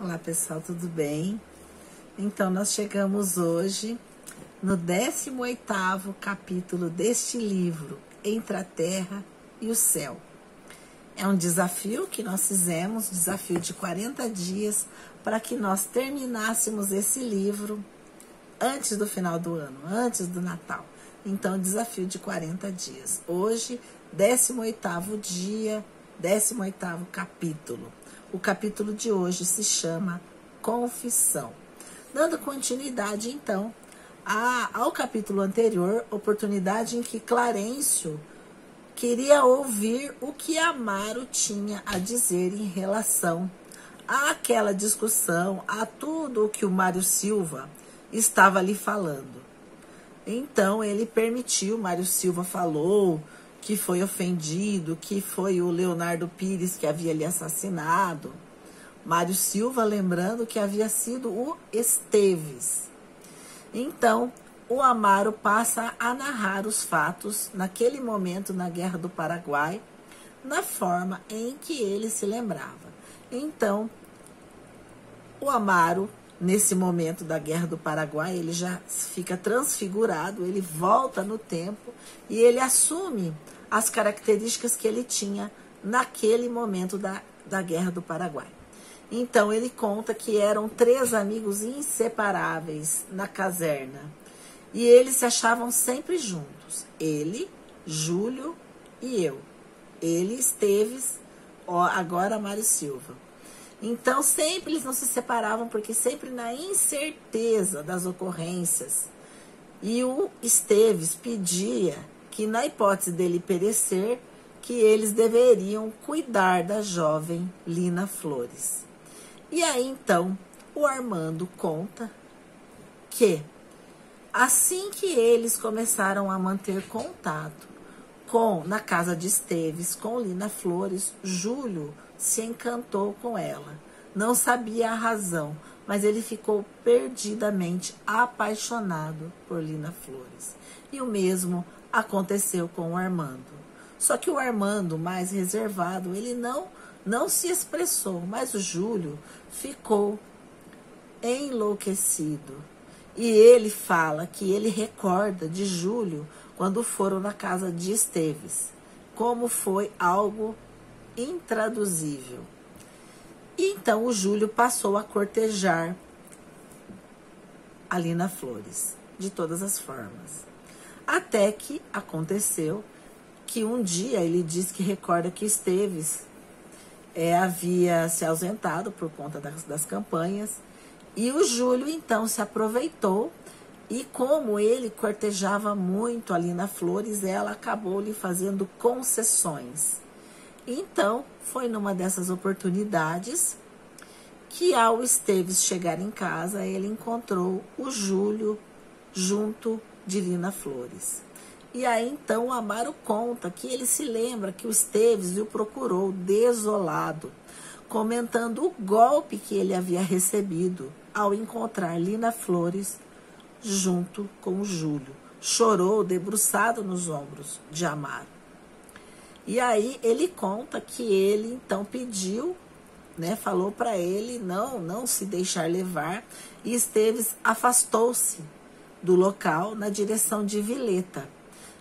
Olá pessoal, tudo bem? Então nós chegamos hoje no 18º capítulo deste livro, Entre a Terra e o Céu. É um desafio que nós fizemos, desafio de 40 dias, para que nós terminássemos esse livro antes do final do ano, antes do Natal. Então, desafio de 40 dias. Hoje, 18º dia, 18º capítulo. O capítulo de hoje se chama Confissão. Dando continuidade, então, ao capítulo anterior, oportunidade em que Clarencio queria ouvir o que Amaro tinha a dizer em relação àquela discussão, a tudo o que o Mário Silva estava lhe falando. Então, ele permitiu, Mário Silva falou que foi ofendido, que foi o Leonardo Pires que havia lhe assassinado. Mário Silva, lembrando que havia sido o Esteves. Então, o Amaro passa a narrar os fatos naquele momento na Guerra do Paraguai, na forma em que ele se lembrava. Então, o Amaro, nesse momento da Guerra do Paraguai, ele já fica transfigurado, ele volta no tempo e ele assume as características que ele tinha naquele momento da Guerra do Paraguai. Então, ele conta que eram 3 amigos inseparáveis na caserna e eles se achavam sempre juntos. Ele, Júlio e eu. Ele, Esteves, agora Mário Silva. Então, sempre eles não se separavam, porque sempre na incerteza das ocorrências. E o Esteves pedia que, na hipótese dele perecer, que eles deveriam cuidar da jovem Lina Flores. E aí, então, o Armando conta que, assim que eles começaram a manter contato na casa de Esteves, com Lina Flores, Júlio se encantou com ela. Não sabia a razão, mas ele ficou perdidamente apaixonado por Lina Flores. E o mesmo aconteceu com o Armando. Só que o Armando, mais reservado, ele não se expressou, mas o Júlio ficou enlouquecido. E ele fala que ele recorda de Júlio quando foram na casa de Esteves, como foi algo intraduzível. E então o Júlio passou a cortejar a Lina Flores, de todas as formas. Até que aconteceu que um dia ele diz que recorda que Esteves havia se ausentado por conta das campanhas, e o Júlio então se aproveitou, e como ele cortejava muito a Lina Flores, ela acabou lhe fazendo concessões. Então, foi numa dessas oportunidades que, ao Esteves chegar em casa, ele encontrou o Júlio junto de Lina Flores. E aí, então, o Amaro conta que ele se lembra que o Esteves o procurou desolado, comentando o golpe que ele havia recebido ao encontrar Lina Flores junto com o Júlio. Chorou debruçado nos ombros de Amaro. E aí ele conta que ele então pediu, falou para ele não se deixar levar, e Esteves afastou-se do local na direção de Vileta,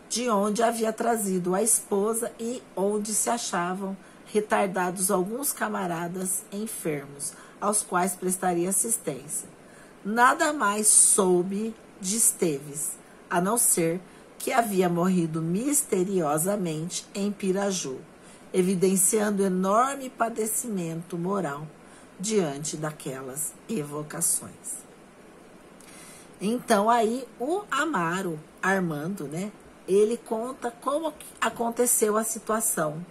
de onde havia trazido a esposa e onde se achavam retardados alguns camaradas enfermos, aos quais prestaria assistência. Nada mais soube de Esteves, a não ser que havia morrido misteriosamente em Piraju, evidenciando enorme padecimento moral diante daquelas evocações. Então aí o Amaro, Armando, ele conta como aconteceu a situação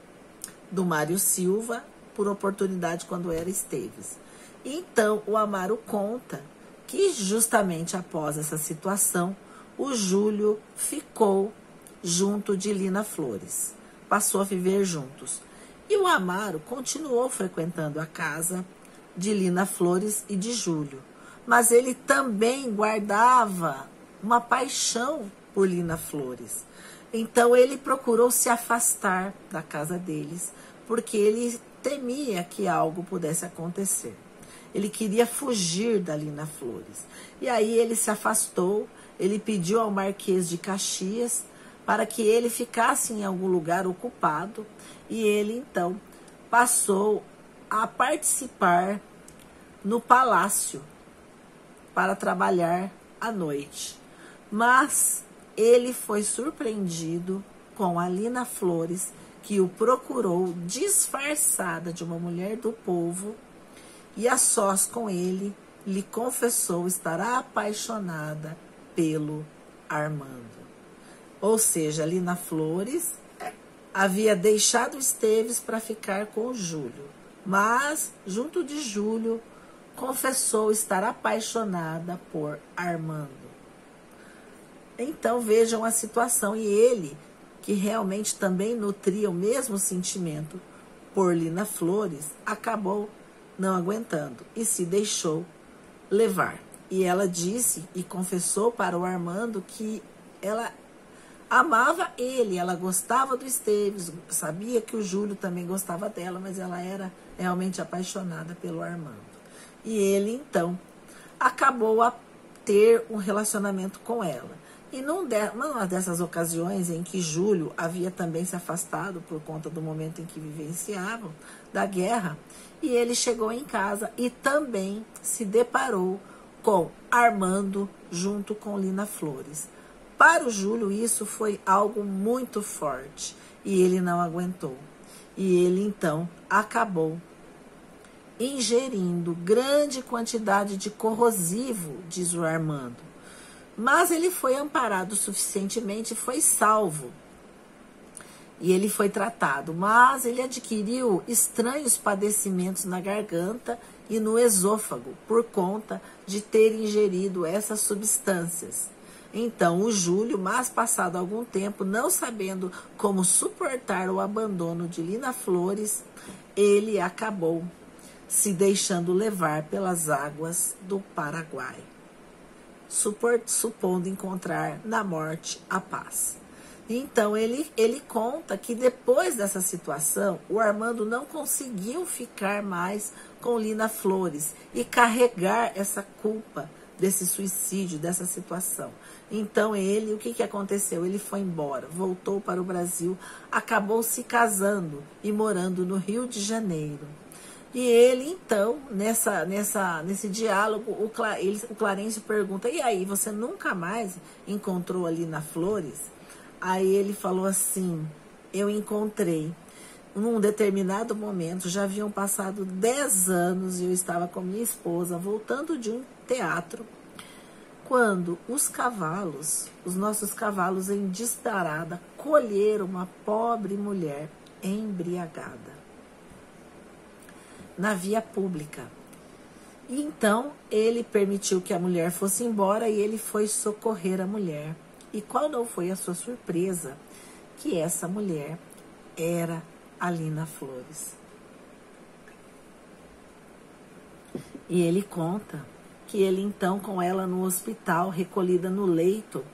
do Mário Silva, por oportunidade quando era Esteves. Então o Amaro conta que justamente após essa situação, o Júlio ficou junto de Lina Flores, passou a viver juntos. E o Amaro continuou frequentando a casa de Lina Flores e de Júlio, mas ele também guardava uma paixão por Lina Flores. Então ele procurou se afastar da casa deles, porque ele temia que algo pudesse acontecer. ele queria fugir da Lina Flores. E aí ele se afastou, ele pediu ao Marquês de Caxias para que ele ficasse em algum lugar ocupado, e ele então passou a participar no palácio para trabalhar à noite. Mas ele foi surpreendido com a Lina Flores, que o procurou disfarçada de uma mulher do povo, e a sós com ele lhe confessou estar apaixonada pelo Armando. Ou seja, Lina Flores havia deixado Esteves para ficar com o Júlio, mas, junto de Júlio, confessou estar apaixonada por Armando. Então vejam a situação, e ele, que realmente também nutria o mesmo sentimento por Lina Flores, acabou não aguentando e se deixou levar. E ela disse e confessou para o Armando que ela amava ele, ela gostava do Esteves, sabia que o Júlio também gostava dela, mas ela era realmente apaixonada pelo Armando. E ele, então, acabou a ter um relacionamento com ela. E numa dessas ocasiões em que Júlio havia também se afastado por conta do momento em que vivenciavam, da guerra, e ele chegou em casa e também se deparou com Armando junto com Lina Flores. Para o Júlio isso foi algo muito forte e ele não aguentou. E ele então acabou ingerindo grande quantidade de corrosivo, diz o Armando. Mas ele foi amparado suficientemente e foi salvo. E ele foi tratado, mas ele adquiriu estranhos padecimentos na garganta e no esôfago por conta de ter ingerido essas substâncias. Então o Júlio, mas passado algum tempo, não sabendo como suportar o abandono de Lina Flores, ele acabou se deixando levar pelas águas do Paraguai, supondo encontrar na morte a paz. Então ele conta que depois dessa situação, o Armando não conseguiu ficar mais com Lina Flores e carregar essa culpa desse suicídio, dessa situação. Então ele, o que aconteceu? Ele foi embora, voltou para o Brasil, acabou se casando e morando no Rio de Janeiro. E ele, então, nesse diálogo, o Clarencio pergunta, e aí, você nunca mais encontrou a Lina Flores? Aí ele falou assim, eu encontrei. Num determinado momento, já haviam passado 10 anos e eu estava com minha esposa voltando de um teatro, quando os nossos cavalos em disparada, colheram uma pobre mulher embriagada na via pública. E então ele permitiu que a mulher fosse embora e ele foi socorrer a mulher. E qual não foi a sua surpresa? Que essa mulher era a Lina Flores. E ele conta que ele então, com ela no hospital, recolhida no leito,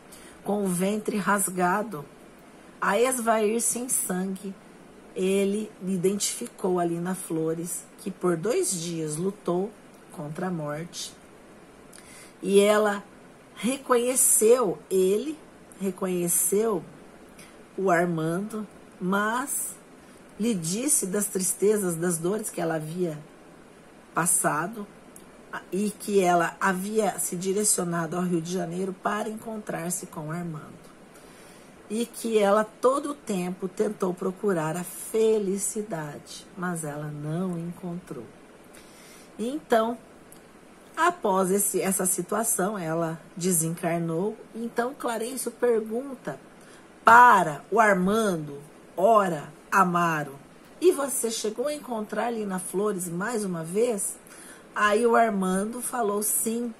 com o ventre rasgado, a esvair-se em sangue, ele identificou a Lina Flores, que por 2 dias lutou contra a morte. E ela reconheceu ele, reconheceu o Armando, mas lhe disse das tristezas, das dores que ela havia passado e que ela havia se direcionado ao Rio de Janeiro para encontrar-se com o Armando. E que ela todo o tempo tentou procurar a felicidade, mas ela não encontrou. E então, após essa situação, ela desencarnou. Então Clarencio pergunta para o Armando, ora, Amaro, e você chegou a encontrar Lina Flores mais uma vez? Aí o Armando falou, sim,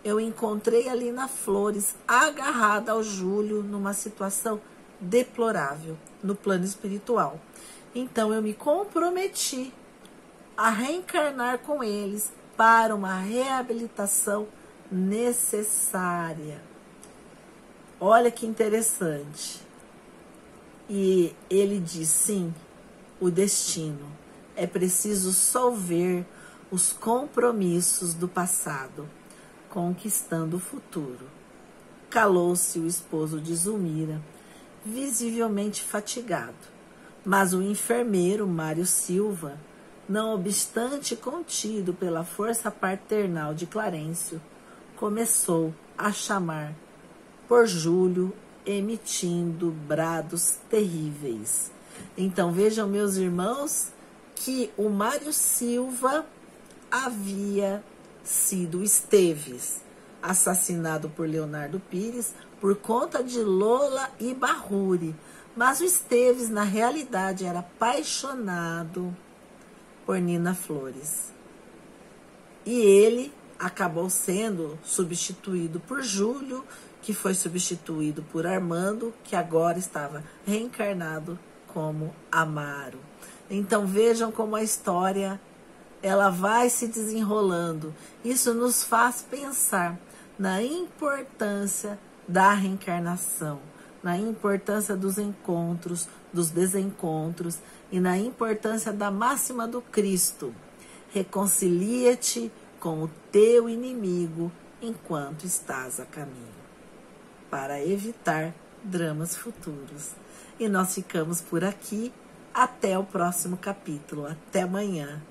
eu encontrei a Lina Flores agarrada ao Júlio numa situação deplorável no plano espiritual. Então eu me comprometi a reencarnar com eles para uma reabilitação necessária. Olha que interessante. E ele diz, sim, o destino. É preciso só ver os compromissos do passado, conquistando o futuro. Calou-se o esposo de Zulmira, visivelmente fatigado, mas o enfermeiro Mário Silva, não obstante contido pela força paternal de Clarencio, começou a chamar por Júlio, emitindo brados terríveis. Então vejam, meus irmãos, que o Mário Silva havia sido Esteves, assassinado por Leonardo Pires por conta de Lola e Barruri. Mas o Esteves, na realidade, era apaixonado por Nina Flores. E ele acabou sendo substituído por Júlio, que foi substituído por Armando, que agora estava reencarnado como Amaro. Então vejam como a história ela vai se desenrolando. Isso nos faz pensar na importância da reencarnação, na importância dos encontros, dos desencontros e na importância da máxima do Cristo. Reconcilia-te com o teu inimigo enquanto estás a caminho, para evitar dramas futuros. E nós ficamos por aqui. Até o próximo capítulo. Até amanhã.